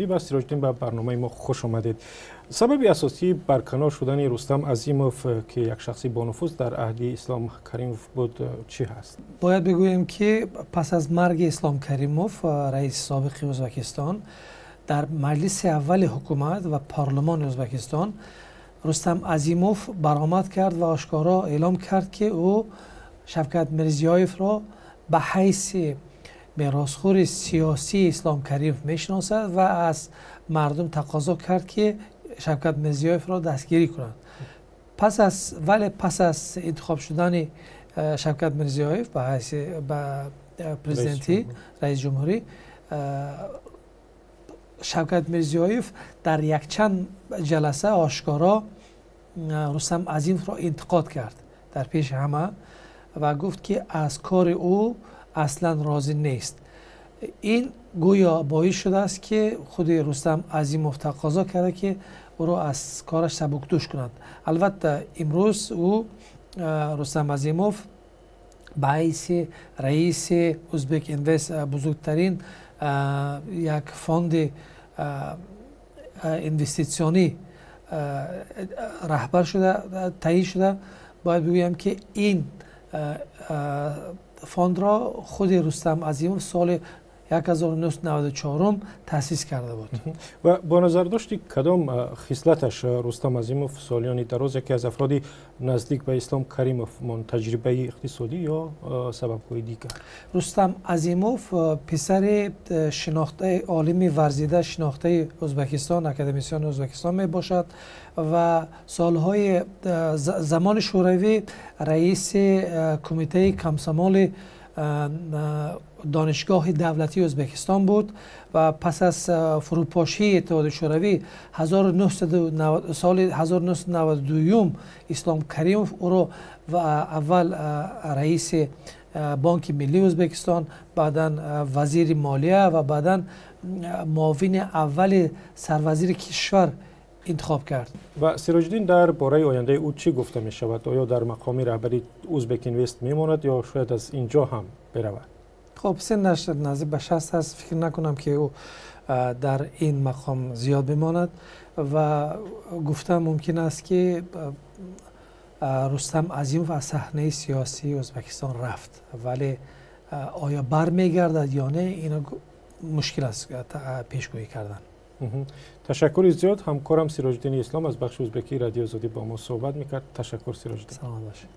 با سیراج‌الدین به برنامه ما خوش آمدید. سبب اساسی برکنار شدن رستم عظیموف که یک شخصی با نفوذ در عهد اسلام کریموف بود چی هست؟ باید بگوییم که پس از مرگ اسلام کریموف رئیس سابق ازبکستان در مجلس اول حکومت و پارلمان ازبکستان رستم عظیموف برآمد کرد و آشکارا اعلام کرد که او شوکت میرزیایف را به حیث میراثخوار سیاسی اسلام کریموف میشناسد و از مردم تقاضا کرد که شوکت میرزیایف را دستگیری کنند. پس از انتخاب شدن شوکت میرزیایف به حیث پرزیدنتی رئیس جمهوری، شوکت میرزیایف در یک چند جلسه آشکارا رستم عظیموف را انتقاد کرد در پیش همه و گفت که از کار او اصلا راضی نیست. این گویا باعث شده است که خود رستم عظیموف تقاضا کرده که او را از کارش سبکدوش کنند. البته امروز او رستم عظیموف به حیث رئیس ازبک اینوست، بزرگترین یک فاند اینوستیسیونی رهبر شده، تعیین شده. باید بگویم که این فاند را خود رستم عظیموف سال 1994 تأسیس کرده بود. و با نظر داشتی کدام خصلتش رستم عظیموف سالیان دراز یکی از افراد نزدیک به اسلام کریموف تجربه اقتصادی یا سبب‌های دیگر؟ رستم عظیموف پسر شناخته عالم ورزیده شناخته ازبکستان، اکادمیسیان ازبکستان می باشد و سالهای زمان شوروی رئیس کمیته کمسمال دانشگاه دولتی ازبکستان بود و پس از فروپاشی اتحاد شوروی سال 1992 اسلام کریموف او را و اول رئیس بانک ملی ازبکستان، بعدا وزیر مالیه و بعدا معاون اول سروزیر کشور انتخاب کرد. و سیراج‌الدین در باره آینده او چی گفته می شود؟ آیا در مقام رهبری ازبک اینوست می ماند یا شاید از اینجا هم برود؟ خب سنش نزدیک به 60 است، فکر نکنم که او در این مقام زیاد بماند و گفتم ممکن است که رستم عظیموف از صحنه سیاسی ازبکستان رفت، ولی آیا برمیگردد یا نه اینا مشکل است پیشگویی کردن. تشکر زیاد. همکارم سیراج‌الدین اسلام از بخش ازبکی رادیو آزادی با ما صحبت میکرد. تشکر سیراج‌الدین. سلام باشید.